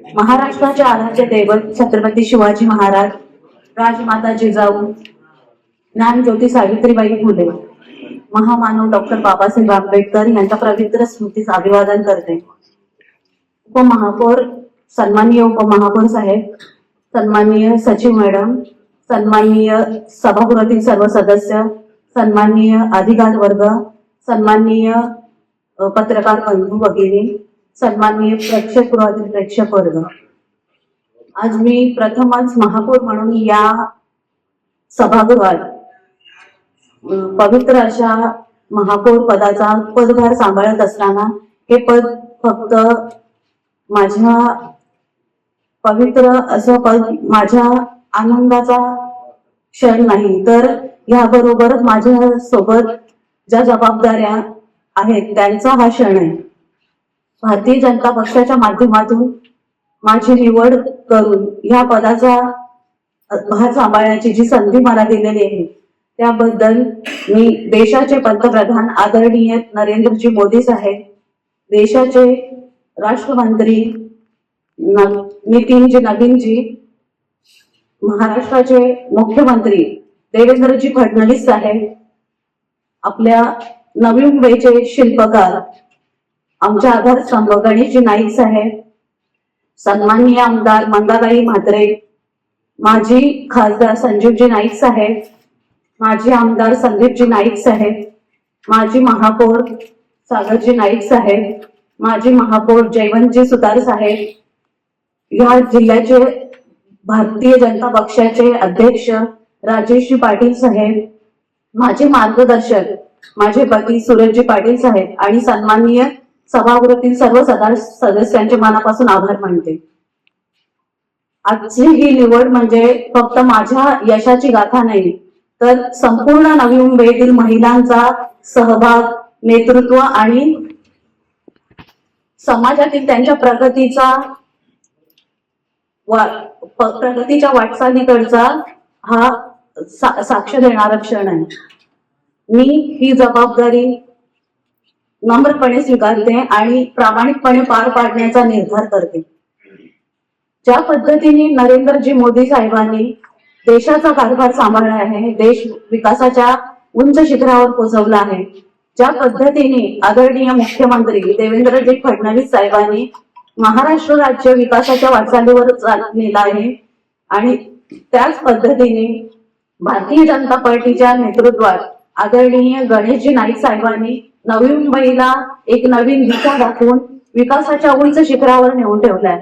महाराष्ट्राचे आराध्य दैवत छत्रपती शिवाजी महाराज, राजमाता जिजाऊ, ज्ञानज्योती सावित्रीबाई फुले, महामानव डॉक्टर बाबासाहेब आंबेडकर यांच्या पवित्र स्मृतीस अभिवादन करते. उपमहापौर, सन्माननीय उपमहापौर साहेब, सन्माननीय सचिव मॅडम, सन्माननीय सभागृहातील सर्व सदस्य, सन्माननीय अधिकारी वर्ग, सन्माननीय पत्रकार बंधू वगैरे, सन्माननीय प्रेक्षकगृहातील प्रेक्षक वर्ग, आज मी प्रथमच महापौर म्हणून या सभागृहात पवित्र अशा महापौर पदाचा पदभार सांभाळत असताना हे पद फक्त माझ्या पवित्र असं पद माझ्या आनंदाचा क्षण नाही, तर याबरोबरच माझ्या सोबत ज्या जबाबदाऱ्या आहेत त्यांचा हा क्षण आहे. भारतीय जनता पक्षाच्या माध्यमातून माझी निवड करून या पदाचा भार सांभाळण्याची जी संधी मला दिलेली आहे त्याबद्दल मी देशाचे पंतप्रधान आदरणीय नरेंद्रजी मोदी साहेब, देशाचे राष्ट्रमंत्री नितीनजी नवीनजी, महाराष्ट्राचे मुख्यमंत्री देवेंद्रजी फडणवीस साहेब, आपल्या नवी मुंबईचे शिल्पकार आमच्या आधारस्तंभ गणेशजी नाईक साहेब, सन्माननीय आमदार मंदाताई म्हात्रे, माजी खासदार संजीवजी नाईक साहेब, माजी आमदार संदीपजी नाईक साहेब, माजी महापौर सागरजी नाईक साहेब, माजी महापौर जयवंतजी सुतार साहेब, या जिल्ह्याचे भारतीय जनता पक्षाचे अध्यक्ष राजेशजी पाटील साहेब, माझे मार्गदर्शक माझे पती सूरजजी पाटील साहेब आणि सन्माननीय सभागृहातील सर्व सदस्यांचे मनापासून आभार मानते. आजची ही निवड म्हणजे फक्त माझ्या यशाची गाथा नाही, तर संपूर्ण नवी मुंबईतील महिलांचा सहभाग, नेतृत्व आणि समाजातील त्यांच्या प्रगतीच्या वाटचालीकडचा हा साक्ष देणारा क्षण आहे. मी ही जबाबदारी नम्रपणे स्वीकारते आणि प्रामाणिकपणे पार पाडण्याचा निर्धार करते. ज्या पद्धतीने नरेंद्रजी मोदी साहेबांनी देशाचा कारभार सांभाळला आहे, देश विकासाच्या उंच शिखरावर पोहोचवला आहे, ज्या पद्धतीने आदरणीय मुख्यमंत्री देवेंद्रजी फडणवीस साहेबांनी महाराष्ट्र राज्य विकासाच्या वाटचालीवर नेला आहे आणि त्याच पद्धतीने भारतीय जनता पार्टीच्या नेतृत्वात आदरणीय गणेशजी नाईक साहेबांनी नवी मुंबईला एक नवीन दिशा दाखवून विकासाच्या उंच शिखरावर नेऊन ठेवलाय.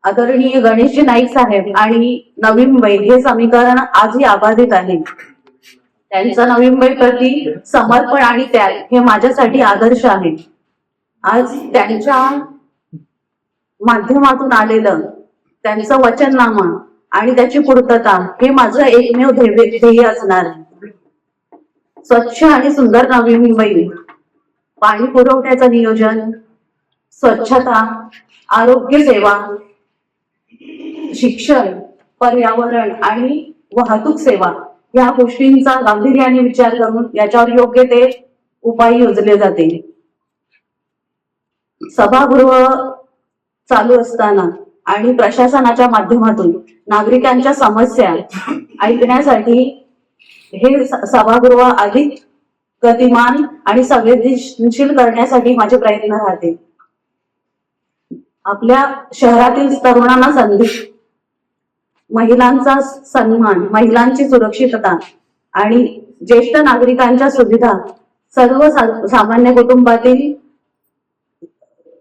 आदरणीय गणेशजी नाईक साहेब आणि नवी मुंबई हे समीकरण आजही अबाधित आहे. त्यांचं नवी मुंबई प्रति समर्पण आणि त्याग हे माझ्यासाठी आदर्श आहे. आज त्यांच्या माध्यमातून आलेलं त्यांचं वचननामा आणि त्याची पूर्तता हे माझं एकमेव ध्येय असणार आहे. स्वच्छ आणि सुंदर नवी मुंबई, पाणी पुरवठ्याचं नियोजन, स्वच्छता, आरोग्य सेवा, शिक्षण, पर्यावरण आणि वाहतूक सेवा या गोष्टींचा गांभीर्याने विचार करून याच्यावर योग्य ते उपाय योजले जाते. सभागृह चालू असताना आणि प्रशासनाच्या माध्यमातून नागरिकांच्या समस्या ऐकण्यासाठी हे सभागृह अधिक गतिमान आणि संवेदनशील करण्यासाठी माझे प्रयत्न राहते. आपल्या शहरातील तरुणांना संधी, महिलांचा सन्मान, महिलांची सुरक्षितता आणि ज्येष्ठ नागरिकांच्या सुविधा, सर्व सामान्य कुटुंबातील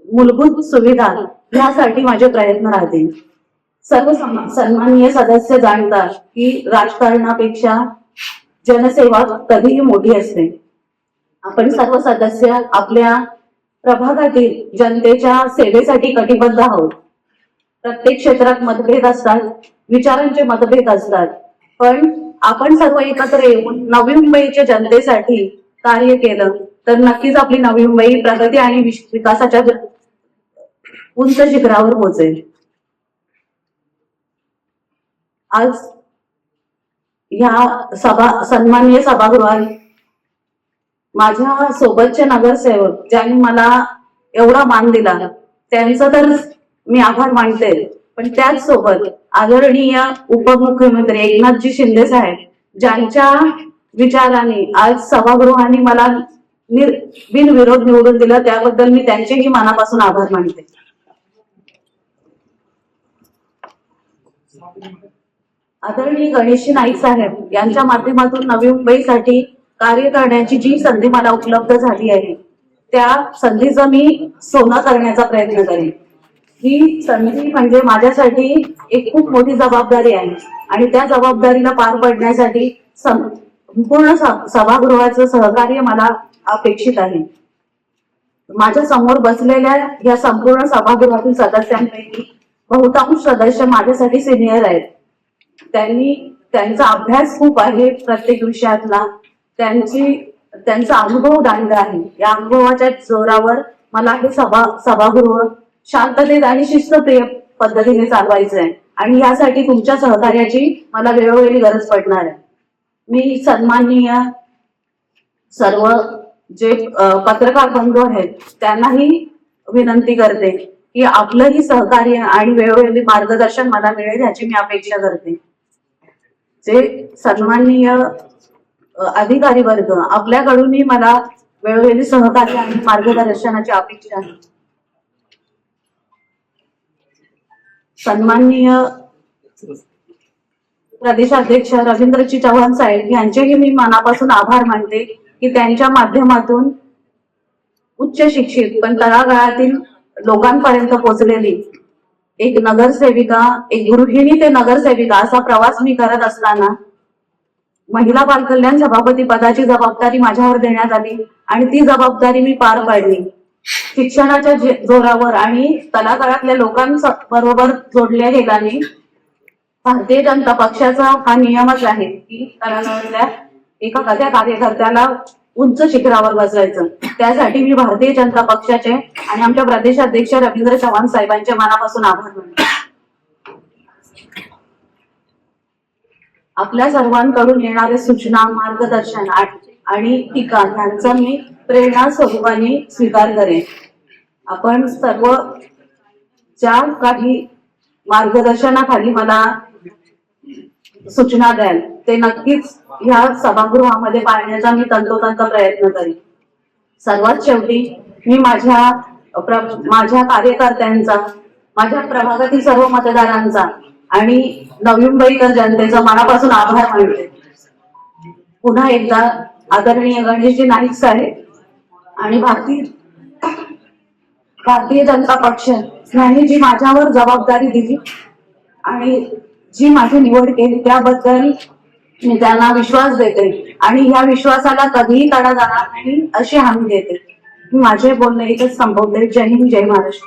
मूलभूत सुविधा यासाठी माझे प्रयत्न राहतील. सर्व सन्माननीय सदस्य जाणतात की राजकारणापेक्षा जनसेवा कधीही मोठी असते. आपण सर्व सदस्य आपल्या प्रभागातील जनतेच्या सेवेसाठी कटिबद्ध आहोत. प्रत्येक क्षेत्रात मतभेद असतात, विचारांचे मतभेद असतात, पण आपण सर्व एकत्र येऊन नवी मुंबईच्या जनतेसाठी कार्य केलं तर नक्कीच आपली नवी मुंबई प्रगती आणि विकासाच्या उंच शिखरावर पोहोचेल. आज या सन्माननीय सभागृहात माझ्या सोबतचे नगरसेवक ज्यांनी मला एवढा मान दिला त्यांचं तर मी आभार मानते. पण त्याच सोबत आदरणीय उपमुख्यमंत्री एकनाथजी शिंदे साहेब, ज्यांच्या विचाराने आज सभागृहाने मला बिनविरोध निवडून दिलं, त्याबद्दल मी त्यांचेही मनापासून आभार मानते. आदरणीय गणेशजी नाईक साहेब यांच्या माध्यमातून नवी मुंबईसाठी कार्य करण्याची जी संधी मला उपलब्ध झाली आहे, त्या संधीचं मी सोनं करण्याचा प्रयत्न करेन. ही संधी म्हणजे माझ्यासाठी एक खूप मोठी जबाबदारी आहे आणि त्या जबाबदारीला पार पडण्यासाठी संपूर्ण सभागृहाचं सहकार्य मला अपेक्षित आहे. माझ्या समोर बसलेल्या या संपूर्ण सभागृहातील सदस्यांपैकी बहुतांश सदस्य माझ्यासाठी सिनियर आहेत. त्यांचा अभ्यास खूप आहे प्रत्येक विषयातला, त्यांचा अनुभव दांडगा आहे. या अनुभवाच्या जोरावर मला हे सभागृह शांततेत आणि शिस्तप्रिय पद्धतीने चालवायचं आहे आणि यासाठी तुमच्या सहकार्याची मला वेळोवेळी गरज पडणार आहे. मी सन्माननीय सर्व जे पत्रकार बंधू आहेत त्यांनाही विनंती करते की आपलंही सहकार्य आणि वेळोवेळी मार्गदर्शन मला मिळेल याची मी अपेक्षा करते. जे सन्माननीय अधिकारी वर्ग आपल्याकडूनही मला वेळोवेळी सहकार्य आणि मार्गदर्शनाची अपेक्षा आहे. सन्माननीय प्रदेशाध्यक्ष रवींद्रजी चव्हाण साहेब यांचेही मी मनापासून आभार मानते की त्यांच्या माध्यमातून उच्च शिक्षित पण तळागाळातील लोकांपर्यंत पोहोचलेली एक नगरसेविका, एक गृहिणी ते नगरसेविका असा प्रवास मी करत असताना महिला बाल कल्याण सभापती पदाची जबाबदारी माझ्यावर देण्यात आली आणि ती जबाबदारी मी पार पाडली. शिक्षणाच्या जोरावर आणि तळागाळातल्या लोकांबरोबर जोडल्या गेल्याने भारतीय जनता पक्षाचा हा नियमच आहे की तळागाळातल्या एखाद्या कार्यकर्त्याला उंच शिखरावर बसवायचं. त्यासाठी मी भारतीय जनता पक्षाचे आणि आमच्या प्रदेशाध्यक्ष रवींद्र चव्हाण साहेबांचे मनापासून आभार मानते. आपल्या सर्वांकडून येणारे सूचना, मार्गदर्शन आणि टीका यांचा मी प्रेरणा स्वरूपाने स्वीकार करेन. आपण सर्व ज्या काही मार्गदर्शनाखाली मला सूचना द्याल ते नक्कीच ह्या सभागृहामध्ये पाळण्याचा मी तंतोतंत प्रयत्न करेन. सर्वात शेवटी मी माझ्या कार्यकर्त्यांचा, माझ्या प्रभागातील सर्व मतदारांचा आणि नवी मुंबईकर जनतेचा मनापासून आभार मानते. पुन्हा एकदा आदरणीय गणेशजी नाईक साहेब आणि भारतीय जनता पक्ष यांनी जी माझ्यावर जबाबदारी दिली आणि जी माझी निवड केली त्याबद्दल मी त्यांना विश्वास देते आणि ह्या विश्वासाला कधीही तडा जाणार नाही अशी हमी देते. मी माझे बोलणे इथेच संपवते. जय हिंद, जय महाराष्ट्र.